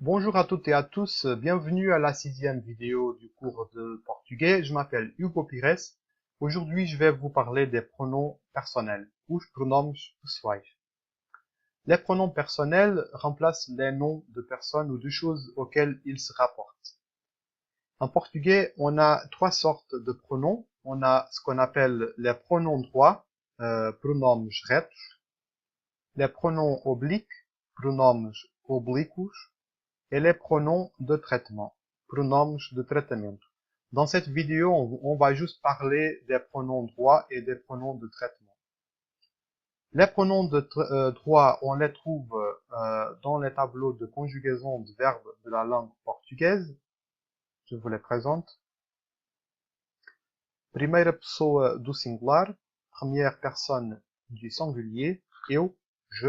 Bonjour à toutes et à tous, bienvenue à la 6e vidéo du cours de portugais. Je m'appelle Hugo Pires. Aujourd'hui, je vais vous parler des pronoms personnels, os pronomes pessoais. Les pronoms personnels remplacent les noms de personnes ou de choses auxquelles ils se rapportent. En portugais, on a trois sortes de pronoms. On a ce qu'on appelle les pronoms droits, pronomes retos, les pronoms obliques, pronomes oblíquos, et les pronoms de traitement, pronomes de tratamento. Dans cette vidéo, on va juste parler des pronoms droits et des pronoms de traitement. Les pronoms de droit, on les trouve dans les tableaux de conjugaison de verbes de la langue portugaise. Je vous les présente. Primeira pessoa do singular, première personne du singulier, eu, je.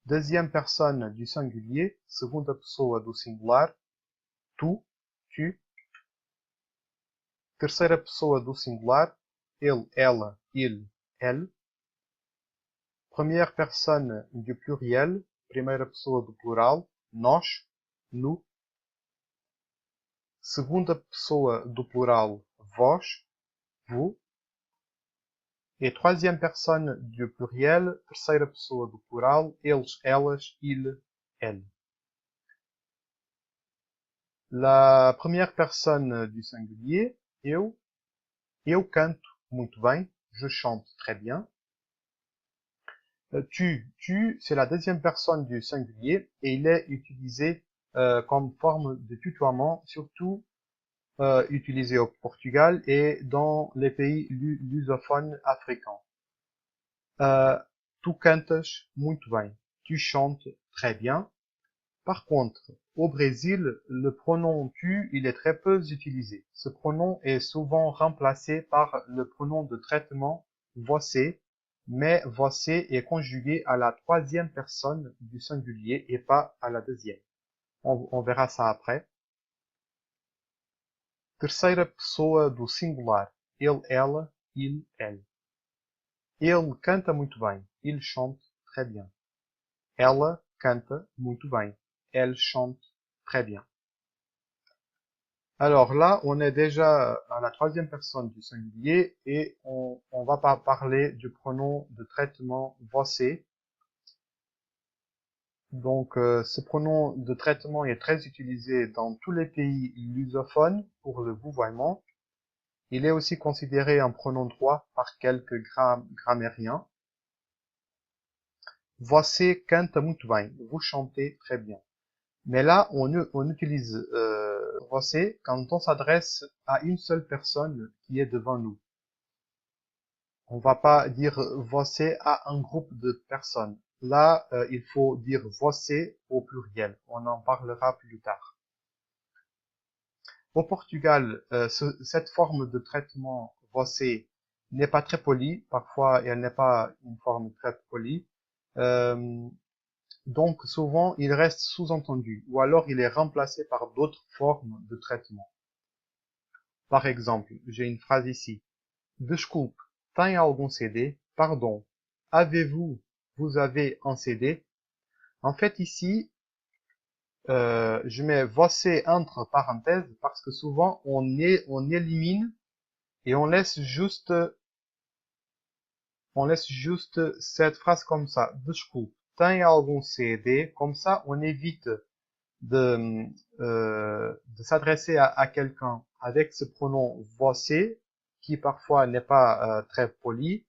Deuxième personne du singulier, segunda pessoa do singular, tu, tu. Terceira pessoa do singular, ele, ela, il, elle. Première personne du pluriel, primeira pessoa do plural, nós, nous. Segunda pessoa do plural, vós, vous. Et troisième personne du pluriel, terceira pessoa do plural, eles, elas, il, elle. La première personne du singulier, eu. Eu canto muito bem, je chante très bien. Tu, c'est la deuxième personne du singulier et il est utilisé comme forme de tutoiement, surtout utilisé au Portugal et dans les pays lusophones africains. Tu cantas muito bem. Tu chantes très bien. Par contre, au Brésil, le pronom tu, il est très peu utilisé. Ce pronom est souvent remplacé par le pronom de traitement você, mais você est conjugué à la troisième personne du singulier et pas à la deuxième. On verra ça après. Terceira pessoa do singular. Ele, ela, il, elle. Ele canta muito bem. Il chante très bien. Ela canta muito bem. Elle chante très bien. Alors là, on est déjà à la troisième personne du singulier et on va pas parler du pronom de traitement você. Donc, ce pronom de traitement est très utilisé dans tous les pays lusophones pour le vouvoiement. Il est aussi considéré un pronom droit par quelques grammairiens. Você canta muito bem. Vous chantez très bien. Mais là, on utilise você quand on s'adresse à une seule personne qui est devant nous. On va pas dire você à un groupe de personnes. Là, il faut dire você au pluriel. On en parlera plus tard. Au Portugal, cette forme de traitement você n'est pas très polie. Parfois, elle n'est pas une forme très polie. Donc souvent, il reste sous-entendu, ou alors il est remplacé par d'autres formes de traitement. Par exemple, j'ai une phrase ici. Desculpe, tem algum CD? Pardon, avez-vous, vous avez un CD? En fait, ici, je mets você entre parenthèses parce que souvent on élimine et on laisse juste cette phrase comme ça. Desculpe, tem algum CD? Comme ça, on évite de s'adresser à quelqu'un avec ce pronom você, qui parfois n'est pas très poli,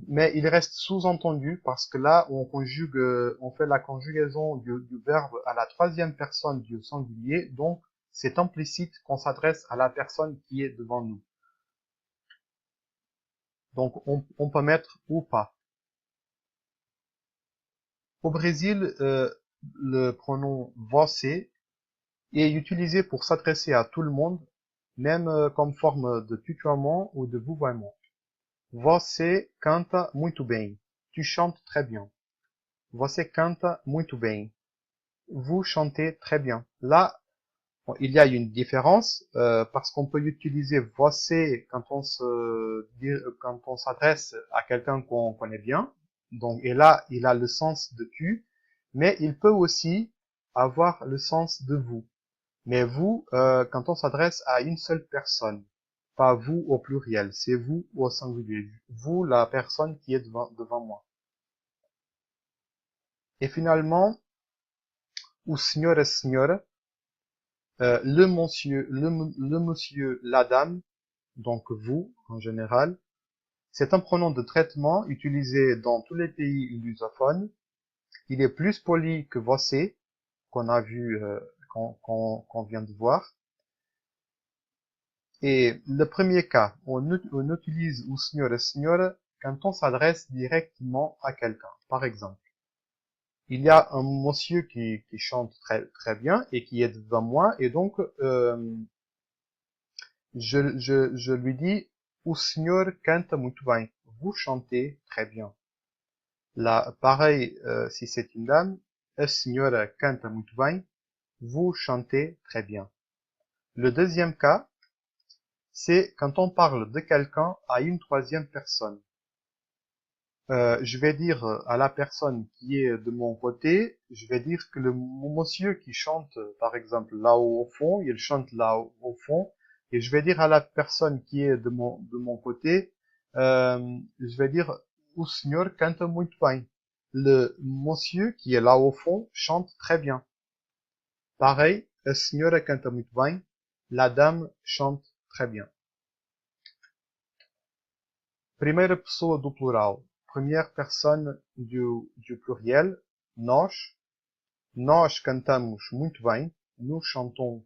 mais il reste sous-entendu parce que là, on conjugue, on fait la conjugaison du verbe à la troisième personne du singulier, donc c'est implicite qu'on s'adresse à la personne qui est devant nous. Donc, on peut mettre ou pas. Au Brésil, le pronom você est utilisé pour s'adresser à tout le monde, même comme forme de tutoiement ou de vouvoiement. Você canta muito bem. Tu chantes très bien. Você canta muito bem. Vous chantez très bien. Là, bon, il y a une différence parce qu'on peut utiliser você quand on s'adresse à quelqu'un qu'on connaît bien. Donc, et là, il a le sens de tu. Mais il peut aussi avoir le sens de vous. Mais vous, quand on s'adresse à une seule personne, pas vous au pluriel, c'est vous au singulier. Vous, la personne qui est devant moi. Et finalement, o senhor, a senhora, le monsieur, la dame, donc vous en général. C'est un pronom de traitement utilisé dans tous les pays lusophones. Il est plus poli que você, qu'on a vu, qu'on vient de voir. Et le premier cas, on utilise o senhor, a senhora quand on s'adresse directement à quelqu'un. Par exemple, il y a un monsieur qui chante très bien et qui est devant moi, et donc je lui dis o senhor canta muito bem. Vous chantez très bien. Là, pareil, si c'est une dame, a senhora canta muito bem. Vous chantez très bien. Le deuxième cas, c'est quand on parle de quelqu'un à une troisième personne. Je vais dire à la personne qui est de mon côté, je vais dire que le monsieur qui chante, par exemple, là-haut au fond, il chante là-haut au fond, et je vais dire à la personne qui est de mon côté, je vais dire, o senhor canta muito bem. Le monsieur qui est là au fond chante très bien. Pareil, a senhora canta muito bem. La dame chante très bien. Primeira pessoa do plural. Première personne du pluriel. Nós. Nós cantamos muito bem. Nous chantons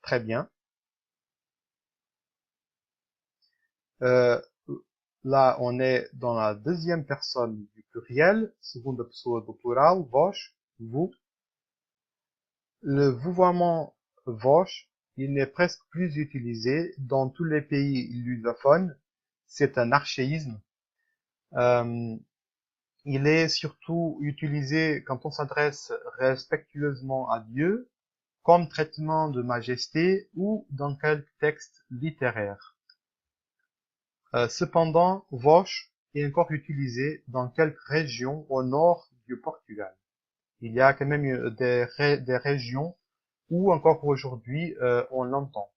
très bien. Là, on est dans la deuxième personne du pluriel. Segunda pessoa do plural. Vós. Vous. Le vouvoiement vós, il n'est presque plus utilisé dans tous les pays lusophones. C'est un archaïsme. Il est surtout utilisé quand on s'adresse respectueusement à Dieu, comme traitement de majesté ou dans quelques textes littéraires. Cependant, vós est encore utilisé dans quelques régions au nord du Portugal. Il y a quand même des régions où encore aujourd'hui on l'entend.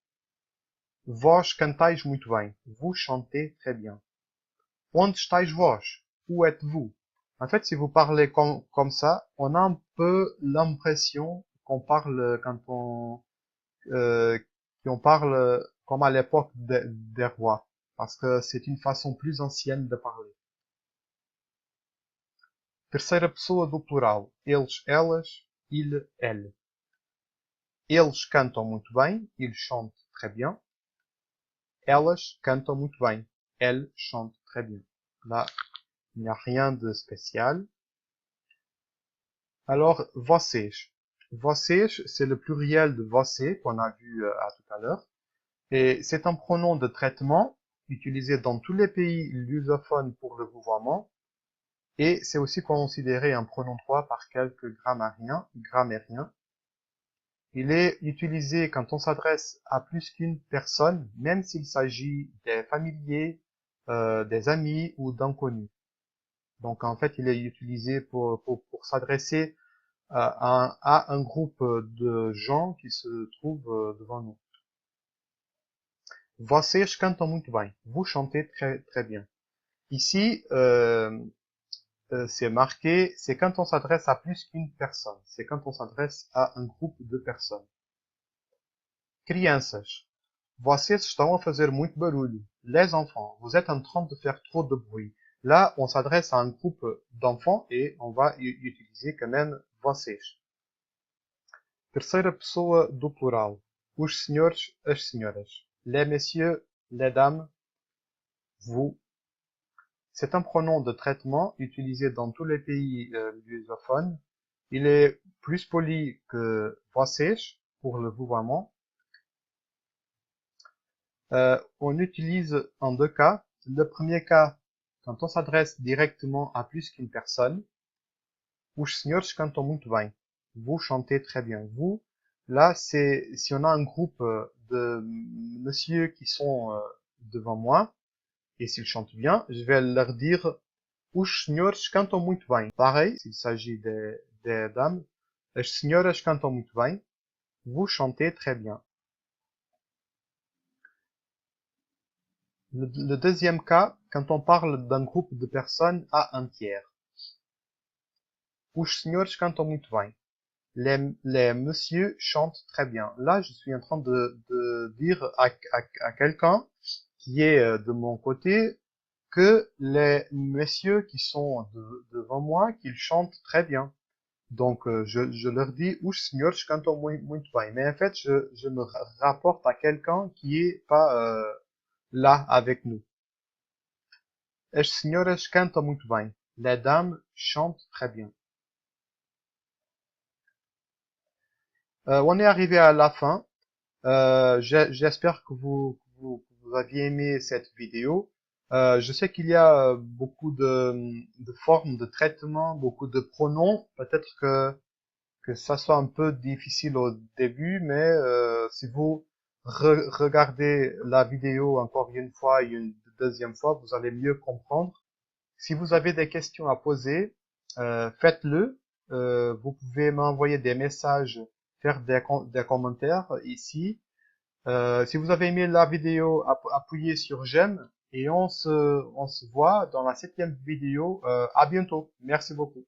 Vós cantais muito bem. Vous chantez très bien. Onde estáis vós? Où êtes-vous? En fait, si vous parlez comme ça, on a un peu l'impression qu'on parle qu'on parle comme à l'époque des rois, parce que c'est une façon plus ancienne de parler. Terceira pessoa do plural. Eles, elas, il, elle. Eles cantam muito bem. Ils chantent très bien. Elas cantam muito bem. Elles chantent très bien. Là, il n'y a rien de spécial. Alors, vocês. Vocês, c'est le pluriel de você qu'on a vu à tout à l'heure. Et c'est un pronom de traitement utilisé dans tous les pays lusophones pour le vouvoiement. Et c'est aussi considéré un pronom 3 par quelques grammairiens. Il est utilisé quand on s'adresse à plus qu'une personne, même s'il s'agit des familiers, des amis ou d'inconnus. Donc en fait, il est utilisé pour s'adresser à un groupe de gens qui se trouvent devant nous. Vocês cantam muito bem. Vous chantez très bien. Ici, c'est marqué, c'est quand on s'adresse à plus qu'une personne. C'est quand on s'adresse à un groupe de personnes. Crianças. Vocês estão a fazer muito barulho. Les enfants. Vous êtes en train de faire trop de bruit. Là, on s'adresse à un groupe d'enfants et on va utiliser quand même vocês. Terceira pessoa do plural. Os senhores, as senhoras. Les messieurs, les dames, vous. C'est un pronom de traitement utilisé dans tous les pays lusophones. Il est plus poli que vocês pour le vouvoiement. On utilise en deux cas. Le premier cas, quand on s'adresse directement à plus qu'une personne. Os senhores cantam muito bem. Vous chantez très bien. Vous, là, c'est si on a un groupe de messieurs qui sont devant moi, et s'ils chantent bien, je vais leur dire os senhores cantam muito bem. Pareil, s'il s'agit des dames. As senhoras cantam muito bem. Vous chantez très bien. Le deuxième cas, quand on parle d'un groupe de personnes à un tiers. Os senhores cantam muito bem. Les messieurs chantent très bien. Là, je suis en train de dire à quelqu'un qui est de mon côté que les messieurs qui sont devant moi, qu'ils chantent très bien. Donc, je leur dis, os senhores cantam muito bem. Mais en fait, je me rapporte à quelqu'un qui est pas là avec nous. As senhoras cantam muito bem. Les dames chantent très bien. On est arrivé à la fin. J'espère que vous aviez aimé cette vidéo. Je sais qu'il y a beaucoup de formes de traitement, beaucoup de pronoms. Peut-être que ça soit un peu difficile au début, mais si vous regardez la vidéo encore une fois et une deuxième fois, vous allez mieux comprendre. Si vous avez des questions à poser, faites-le. Vous pouvez m'envoyer des messages, faire des commentaires ici. Si vous avez aimé la vidéo, appuyez sur j'aime et on se voit dans la 7e vidéo. À bientôt. Merci beaucoup.